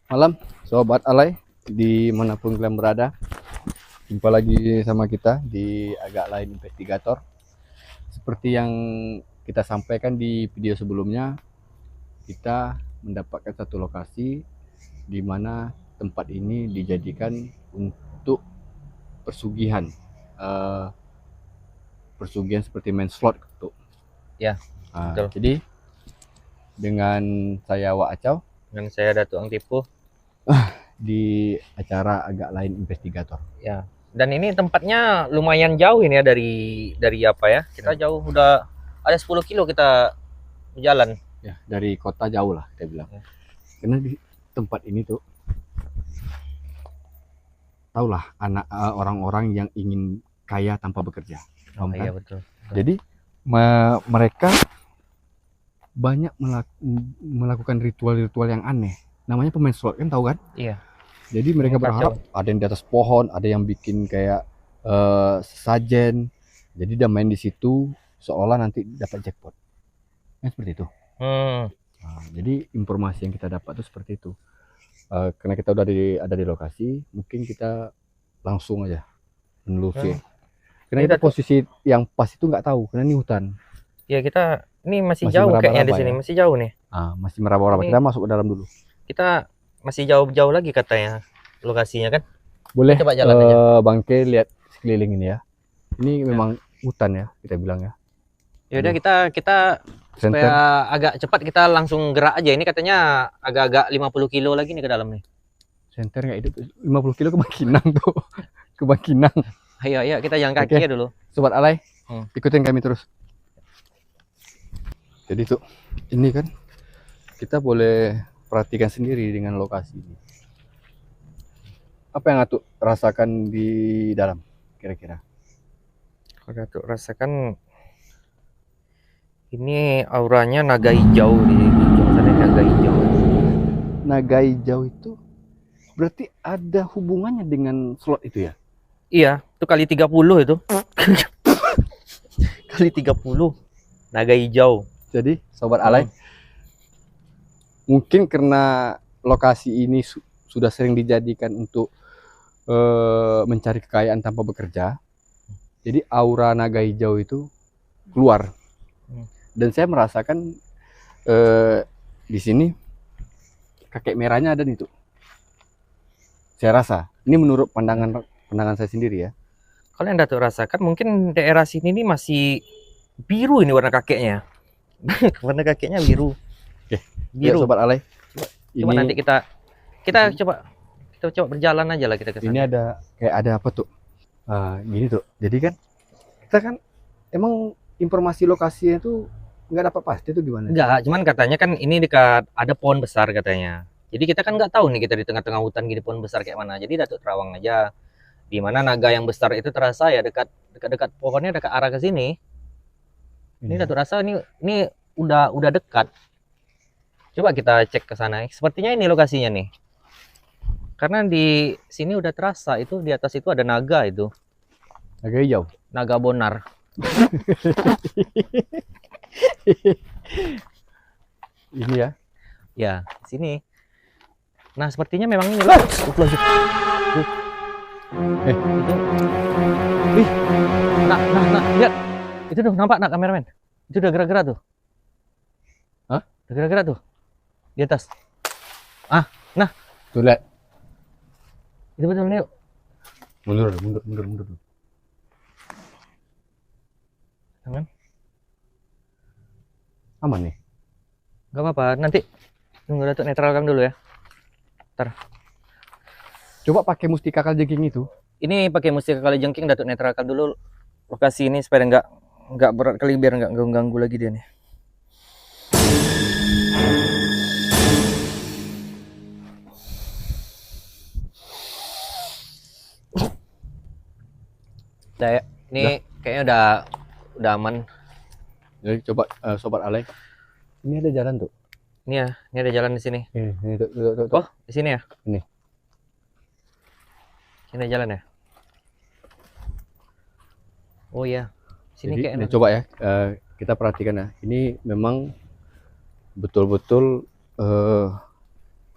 Malam, Sobat Alay, dimanapun kalian berada. Jumpa lagi sama kita di Agak Lain Investigator. Seperti yang kita sampaikan di video sebelumnya, kita mendapatkan satu lokasi di mana tempat ini dijadikan untuk persugihan. Eh, Persugihan seperti main slot gitu. Ya, betul. Jadi dengan saya Wak Acau Dan saya Datuk Ang Tipu. di acara Agak Lain Investigator. Ya. Dan ini tempatnya lumayan jauh ini ya dari apa ya? Kita jauh, udah ada 10 kilo kita berjalan. Ya, dari kota jauh lah kita bilang. Ya. Karena di tempat ini tuh tahulah anak orang-orang yang ingin kaya tanpa bekerja. Oh, kan? iya betul. Jadi mereka banyak melakukan ritual-ritual yang aneh. Namanya pemain slot kan, tahu kan? Iya. Jadi mereka Kacau. berharap ada yang di atas pohon, ada yang bikin kayak sesajen. Jadi dia main di situ seolah nanti dapat jackpot. Kan seperti itu. Nah, jadi informasi yang kita dapat itu seperti itu. Karena kita udah ada di lokasi, mungkin kita langsung aja menelusuri. Karena itu posisi yang pas itu nggak tahu, karena ini hutan. Ya, kita ini masih jauh kayaknya di sini, ya? Masih jauh nih. Masih meraba-raba. Kita masuk ke dalam dulu. Kita masih jauh-jauh lagi katanya lokasinya kan. Boleh. Coba jalan aja. Bangke lihat sekeliling ini ya. Ini memang hutan ya, kita bilang ya. Ya udah, kita supaya agak cepat kita langsung gerak aja. Ini katanya agak-agak 50 kilo lagi nih ke dalam nih. Senter nggak hidup, 50 kilo ke Bangkinang tuh. Ke Bangkinang. Ayo kita jalan kaki ya dulu. Sobat Alay, ikutin kami terus. Jadi tuh, ini kan kita boleh perhatikan sendiri dengan lokasi ini. Apa yang Atuk rasakan di dalam kira-kira? Kalau Datuk rasakan ini auranya naga hijau di sana, naga hijau. Naga hijau itu berarti ada hubungannya dengan slot itu ya? Iya, itu kali 30 itu. Kali 30 naga hijau. Jadi Sobat Alay, mungkin karena lokasi ini sudah sering dijadikan untuk mencari kekayaan tanpa bekerja, jadi aura naga hijau itu keluar. Dan saya merasakan di sini kakek merahnya ada nih tuh. Saya rasa ini menurut pandangan saya sendiri ya. Kalau yang Datuk rasakan mungkin daerah sini nih masih biru ini warna kakeknya. Warna kakeknya biru. Oke, biru. Ya, Sobat Alay. Coba nanti kita coba berjalan aja lah kita ke sana. Ini ada kayak ada apa tuh? Gini tuh. Jadi kan kita kan emang informasi lokasinya tuh nggak dapat pasti tuh gimana? Enggak, cuman katanya kan ini dekat ada pohon besar katanya. Jadi kita kan nggak tahu nih kita di tengah-tengah hutan gini, pohon besar kayak mana. Jadi Datuk terawang aja di mana naga yang besar itu terasa ya dekat pohonnya, dekat arah ke sini. Ini Datuk rasa ini udah dekat. Coba kita cek ke sana. Sepertinya ini lokasinya nih. Karena di sini udah terasa itu di atas itu ada naga itu. Naga hijau. Naga bonar. Ini ya. Ya, sini. Nah, sepertinya memang ini. Nah, lihat. Itu tuh nampak nak kameramen. Itu udah gerak-gerak tuh. Hah? Udah gerak-gerak tuh. Di atas. Nah. Tuh lihat. Itu betul nih. Mundur. Aman? Aman nih. Gak apa-apa, nanti tunggu Datuk netralkan dulu ya. Ntar. Coba pakai mustika kalajengking itu. Ini pakai mustika kalajengking, Datuk netralkan dulu lokasi ini supaya nggak berat kali, biar nggak ganggu lagi dia nih. Udah ya, ini kayaknya udah aman. Jadi coba Sobat Alay. Ini ada jalan tuh. Ini ya, ini ada jalan di sini. Ini tuh. Oh, di sini ya? Ini. Sini ada jalan ya? Oh iya. Sini kayaknya. Coba ya, kita perhatikan ya. Ini memang betul-betul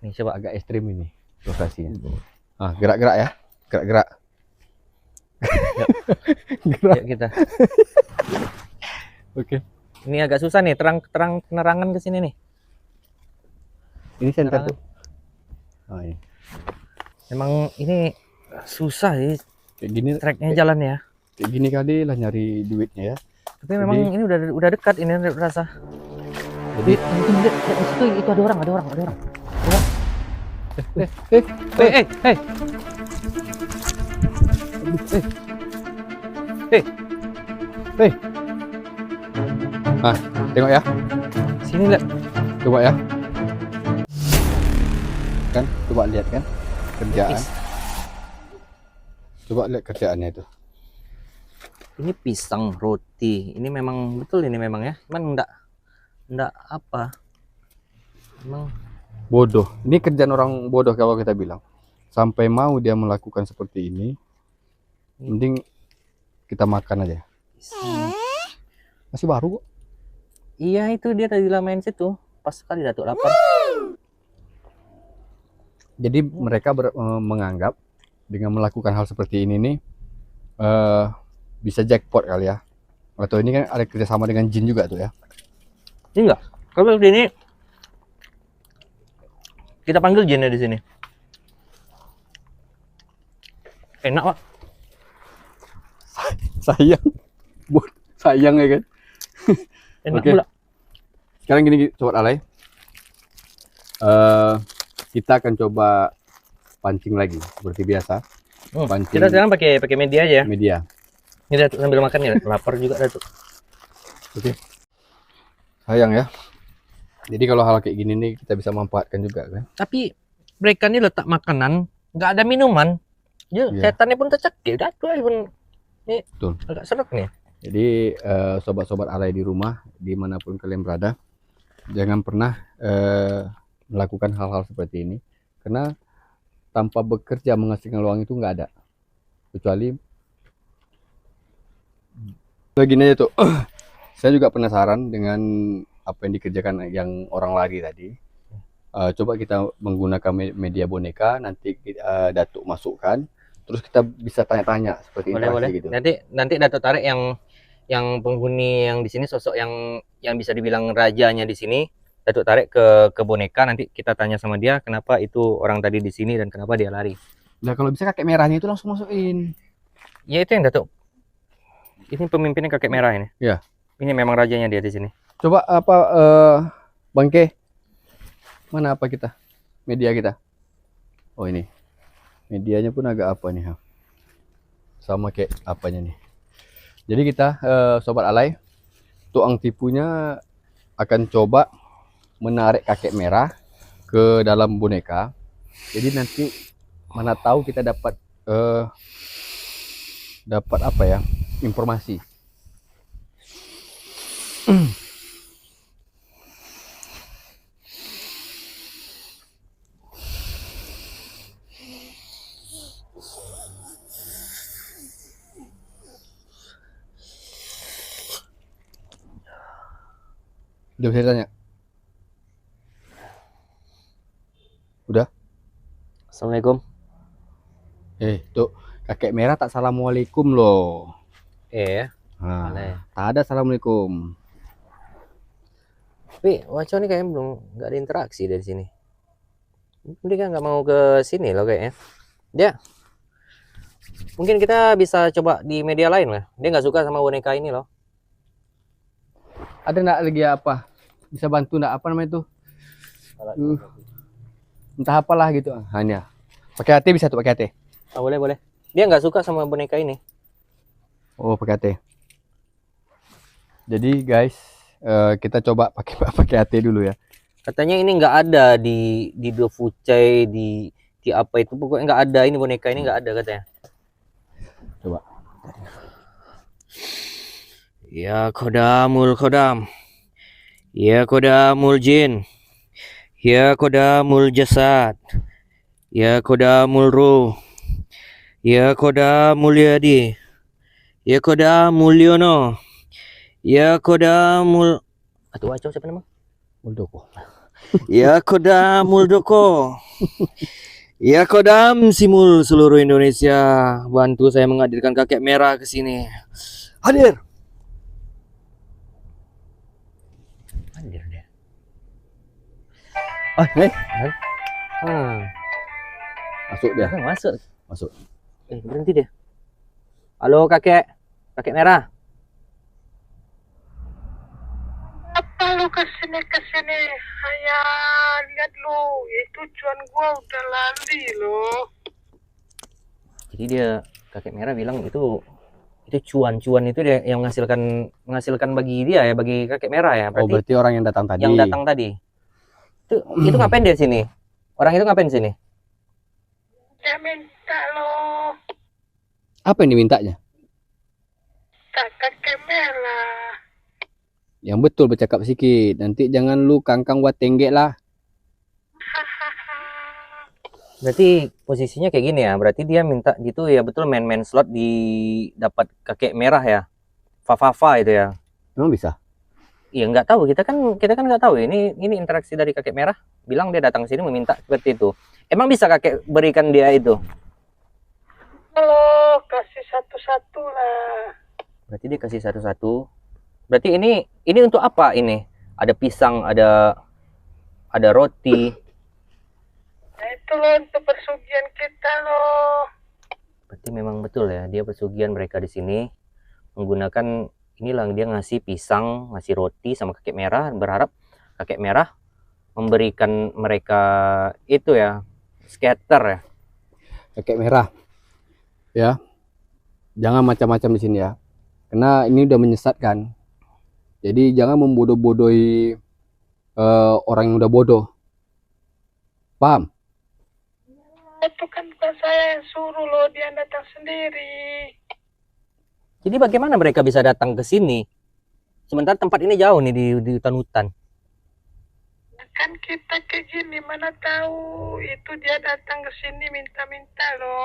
Nih coba. Agak ekstrim ini lokasinya. Ah, gerak-gerak ya. Gerak-gerak. Yuk kita. Oke. Ini agak susah nih, terang penerangan ke sini nih. Ini center Penerangan. tuh. Oh, ini. Emang ini susah sih Kayak gini, treknya jalan ya. kayak gini kali lah nyari duitnya ya. Tapi memang ini udah dekat ini rasa. Jadi Itu lihat di situ itu ada orang. eh ah, tengok ya. Sini lihat. Coba ya. Kan, coba lihat kan kerjaan. Is. Coba lihat kerjaannya itu. Ini pisang roti. Ini memang betul ini memang ya. Cuman enggak apa. Emang Bodoh. Ini kerjaan orang bodoh kalau kita bilang. Sampai mau dia melakukan seperti ini, mending kita makan aja. pisang. Masih baru kok. Iya itu dia tadi lah main situ. Pas sekali Datuk lapar. Jadi mereka menganggap dengan melakukan hal seperti ini nih bisa jackpot kali ya. Atau ini kan ada kerjasama dengan jin juga tuh ya. Ini enggak. Kalau seperti ini kita panggil jinnya di sini. Enak pak. Sayang, sayang ya kan. Enak Oke. pula. Sekarang gini Sobat Alay, kita akan coba pancing lagi seperti biasa. Pancing Kita sekarang pakai media aja ya. media. Ini Datuk sambil makan ya. Lapar juga Datuk. Oke. Sayang ya. Jadi kalau hal kayak gini nih kita bisa manfaatkan juga kan. Tapi mereka ini letak makanan, nggak ada minuman. Ya, Iya. setannya pun tercekik. Datuk pun ini Betul. agak seret nih. Jadi sobat-sobat Alay di rumah, dimanapun kalian berada, jangan pernah melakukan hal-hal seperti ini, karena tanpa bekerja menghasilkan uang itu nggak ada, kecuali begini aja tuh. Saya juga penasaran dengan apa yang dikerjakan yang orang lari tadi. Coba kita menggunakan media boneka, nanti Datuk masukkan, terus kita bisa tanya-tanya seperti Boleh interaksi boleh. gitu. Nanti Datuk tarik yang penghuni yang di sini, sosok yang bisa dibilang rajanya di sini. Datuk tarik ke boneka, nanti kita tanya sama dia kenapa itu orang tadi di sini dan kenapa dia lari. Nah kalau bisa kakek merahnya itu langsung masukin. Ya itu yang Datuk. Ini pemimpinnya kakek merah ini. Ya. Ini memang rajanya dia di sini. Coba apa Bangke? Mana apa kita? Media kita. Oh ini. Medianya pun agak apa nih, ha? Sama kayak apanya nih. Jadi kita sobat Alay, tuang tipunya akan coba menarik kakek merah ke dalam boneka. Jadi nanti mana tahu kita dapat apa ya? Informasi. Udah bisa tanya? Udah? Assalamualaikum. Tuh kakek merah tak assalamualaikum loh. Ya. Nah, tak ada assalamualaikum. Tapi Waco ini kayaknya nggak ada interaksi dari sini. Dia kan nggak mau ke sini loh kayaknya. Dia mungkin kita bisa coba di media lain lah. Dia nggak suka sama boneka ini loh. Ada nggak lagi apa? Bisa bantu nggak apa namanya itu? Entah apalah gitu. Hanya pakai hati bisa tuh, pakai hati. Oh, boleh. Dia nggak suka sama boneka ini. Oh, pakai hati. Jadi guys, kita coba pakai hati dulu ya. Katanya ini nggak ada di Dofucai di apa itu, pokoknya nggak ada, ini boneka ini nggak ada katanya. Coba. Ya kodamul kodam. Ya kodamul jin. Ya kodamul jasad. Ya kodamul ruh. Ya kodamul yadi. Ya kodamul yono. Ya kodamul. Atau Waco siapa nama? Muldoko. Ya Kodam Muldoko. Ya Kodam Simul seluruh Indonesia, bantu saya menghadirkan kakek merah ke sini. Hadir. Hadir dia. Nih, Hmm, masuk dia. masuk. Masuk. Berhenti dia. Halo kakek, kakek merah. Apa lu kesini? Hanya lihat lu, itu cuan gua udah lali lo. Jadi dia kakek merah bilang itu cuan itu dia yang menghasilkan bagi dia ya, bagi kakek merah ya. Oh, berarti orang yang datang tadi. Yang datang tadi. Itu ngapain dia sini? Orang itu ngapain sini? Dia minta lo, Apa yang dimintanya? tak kakek merah. Yang betul bercakap sikit. Nanti jangan lu kangkang buat tenggek lah. Berarti posisinya kayak gini ya. Berarti dia minta gitu ya, betul main slot di dapat kakek merah ya. Fafafa itu ya. Emang bisa? Iya nggak tahu, kita kan nggak tahu ini interaksi dari kakek merah. Bilang dia datang sini meminta seperti itu. Emang bisa kakek berikan dia itu? Lo kasih satu-satu lah. Berarti dia kasih satu-satu. Berarti ini untuk apa ini? Ada pisang, ada roti. Nah itu lo untuk persugihan kita lo. Berarti memang betul ya, dia persugihan mereka di sini menggunakan inilah, dia ngasih pisang, ngasih roti sama kakek merah, berharap kakek merah memberikan mereka itu ya, skater ya. Kakek merah. Ya. Jangan macam-macam di sini ya. Karena ini udah menyesatkan. Jadi jangan membodoh-bodohi orang yang udah bodoh. Paham? Itu kan bukan saya yang suruh lo, dia datang sendiri. Jadi bagaimana mereka bisa datang ke sini? Sementara tempat ini jauh nih di hutan-hutan. Kan kita kayak gini, mana tahu itu dia datang ke sini minta-minta lo.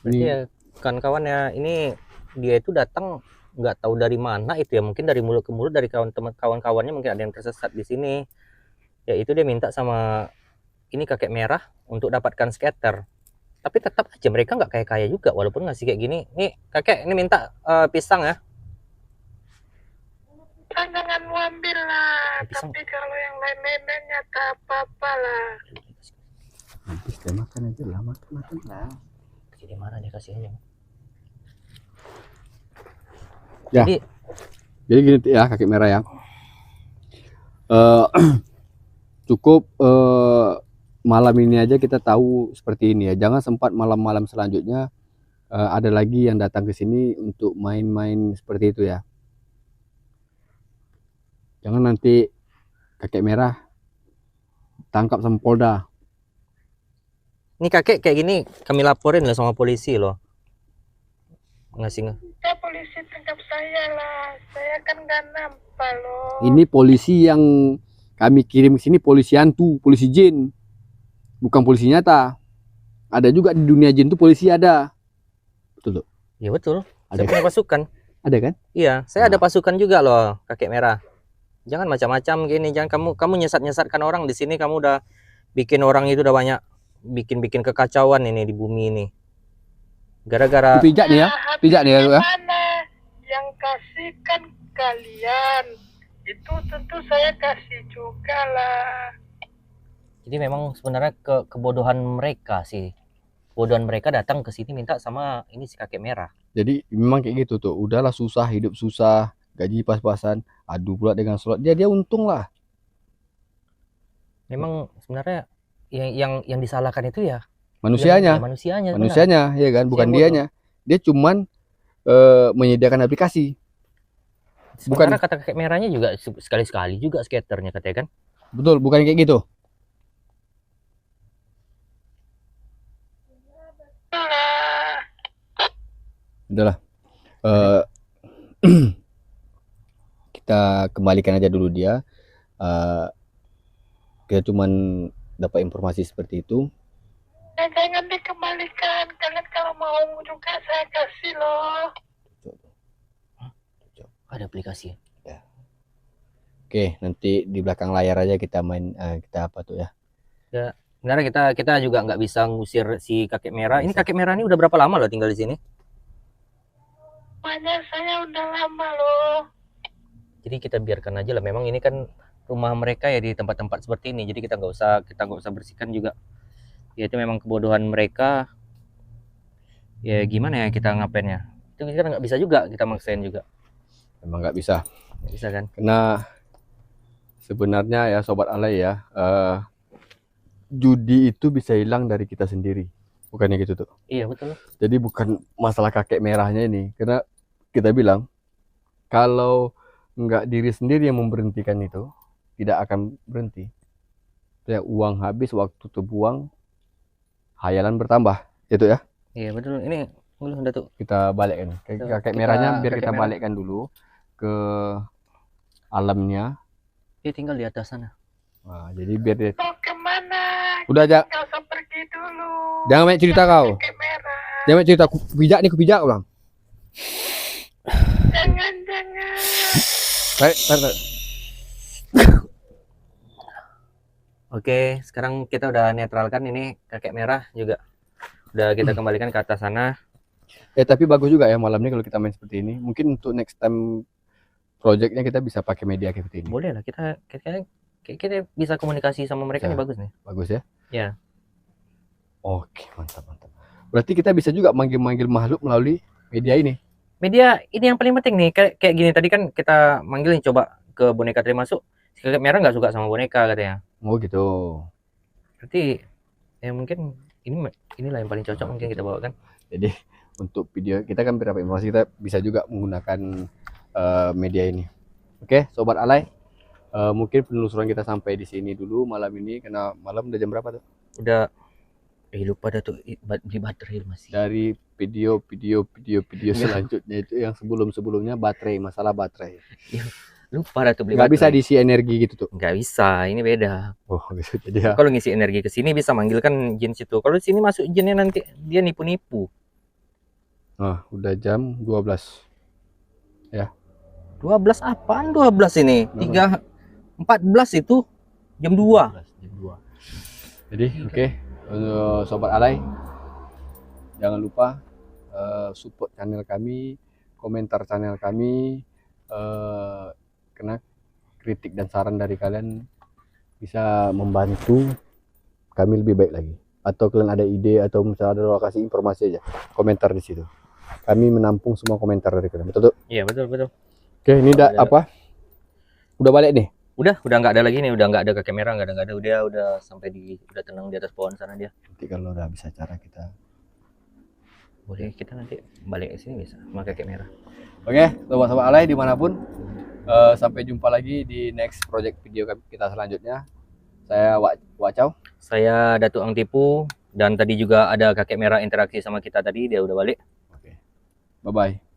Berarti Ini ya kawan-kawan ya, ini dia itu datang nggak tahu dari mana itu ya, mungkin dari mulut ke mulut dari kawan-kawannya, mungkin ada yang tersesat di sini. Ya itu dia minta sama ini kakek merah untuk dapatkan skater. Tapi tetap aja mereka nggak kaya-kaya juga walaupun ngasih kayak gini. Nih kakek ini minta pisang ya. Jangan lu ambil lah, Pisang. tapi kalau yang lain-lainnya tak apa-apa lah. habis dia makan aja lah, makan lah. Jadi mana dia kasihnya? Ya. Jadi Jadi gini ya kakek merah ya. Eh, cukup malam ini aja kita tahu seperti ini ya. Jangan sempat malam-malam selanjutnya ada lagi yang datang ke sini untuk main-main seperti itu ya. Jangan nanti kakek merah tangkap sama Polda. ini kakek kayak gini kami laporin lah sama polisi loh. Ngasih Ya polisi tangkap saya lah, saya kan gak nampak loh. Ini polisi yang kami kirim ke sini polisi hantu, polisi jin. Bukan polisi nyata. Ada juga di dunia jin tuh polisi ada. Betul tuh. ya betul. Ada Saya punya pasukan. Ada kan? Iya, saya ada pasukan juga loh, kakek merah. Jangan macam-macam gini, jangan kamu nyesat-nyesatkan orang di sini, kamu udah bikin orang itu udah banyak bikin kekacauan ini di bumi ini. Gara-gara Pijak nih ya. Pijak nih ya, Lu, ya. Mana yang kasih kan kalian, itu tentu saya kasih juga lah. jadi memang sebenarnya kebodohan mereka sih. Kebodohan mereka datang ke sini minta sama ini si kakek merah. Jadi memang kayak gitu tuh. Udahlah susah, hidup susah, gaji pas-pasan, adu pula dengan sholat. Dia untung lah. Memang sebenarnya yang disalahkan itu ya Manusianya, manusianya, manusianya ya kan, bukan Yang bodoh. dianya. Dia cuman menyediakan aplikasi. Sementara kata kakek merahnya juga sekali-sekali juga skaternya katanya kan. Betul, bukan kayak gitu. Lah, Udahlah. Kita kembalikan aja dulu dia. Kita cuman dapat informasi seperti itu. ya jangan dikembalikan, kalian kalau mau juga saya kasih loh. Ada aplikasi. Oke, nanti di belakang layar aja kita main kita apa tuh ya. Sebenarnya kita juga nggak bisa ngusir si kakek merah. Ini Bisa. kakek merah ini udah berapa lama loh tinggal di sini? Banyak saya udah lama loh. Jadi kita biarkan aja lah. Memang ini kan rumah mereka ya di tempat-tempat seperti ini. Jadi kita nggak usah bersihkan juga. Ya itu memang kebodohan mereka. Ya gimana ya kita ngapainnya? Itu kita nggak bisa juga kita maksain juga. Memang nggak bisa. Nggak bisa kan? Karena sebenarnya ya Sobat Alay ya, judi itu bisa hilang dari kita sendiri. Bukannya gitu tuh. Iya betul. Jadi bukan masalah kakek merahnya ini. Karena kita bilang, kalau nggak diri sendiri yang memberhentikan itu, tidak akan berhenti. Ya, uang habis, waktu terbuang, hayalan bertambah. Itu ya. Iya betul. Ini udah tuh. Kita balikkan. Tuh, Kakek merahnya biar kakek kita merah. balikkan dulu ke alamnya. Dia tinggal di atas sana. Nah, jadi biar dia... Mau kemana? Udah aja. Gak usah pergi dulu. Jangan banyak cerita kau. Kakek merah. Jangan banyak cerita. Kupijak ulang. Jangan. Tarik. Oke, sekarang kita udah netralkan ini kakek merah juga. Udah kita kembalikan ke atas sana. Tapi bagus juga ya malamnya kalau kita main seperti ini. Mungkin untuk next time projectnya kita bisa pakai media kayak seperti ini. Boleh lah, kita bisa komunikasi sama mereka Bisa. nih, bagus nih. Bagus ya? Ya. Oke, mantap. Berarti kita bisa juga manggil-manggil makhluk melalui media ini. Media ini yang paling penting nih, kayak gini tadi kan kita manggil nih, coba ke boneka tadi masuk. Si kakek merah nggak suka sama boneka katanya. Oh gitu. Berarti ya mungkin inilah yang paling cocok mungkin kita bawa kan. Jadi untuk video kita kan beberapa informasi, kita bisa juga menggunakan media ini. Oke, Sobat Alay. Mungkin penelusuran kita sampai di sini dulu malam ini, karena malam udah jam berapa tuh? Udah lupa dah tuh beli baterai masih. Dari video selanjutnya itu yang sebelumnya masalah baterai. Lupa dah tuh beli Nggak bisa baterai. diisi energi gitu tuh. Nggak bisa, ini beda. Oh gitu. Jadi ya. Kalau ngisi energi ke sini bisa manggilkan jin situ. Kalau di sini masuk jinnya nanti dia nipu-nipu. Nah, udah jam 12. 12 apaan 12 ini? 14 itu jam 2. Jam 2. Jadi oke, untuk Sobat Alay, jangan lupa support channel kami, komentar channel kami, karena kritik dan saran dari kalian bisa membantu kami lebih baik lagi. Atau kalian ada ide atau misalnya ada lokasi informasi aja, komentar di situ. Kami menampung semua komentar dari kalian. Betul tuh? Iya, betul. Oke, ini udah balik nih. Udah nggak ada lagi nih, udah nggak ada kakek merah, nggak ada. Udah sampai udah tenang di atas pohon sana dia. Nanti kalau udah bisa cara kita. Boleh kita nanti balik ke sini bisa sama kakek merah. Oke, Sobat-Sobat Alay dimanapun, sampai jumpa lagi di next project video kita selanjutnya. Saya Wacau. Saya Datuk Ang Tipu, dan tadi juga ada kakek merah interaksi sama kita tadi, dia udah balik. Oke, bye-bye.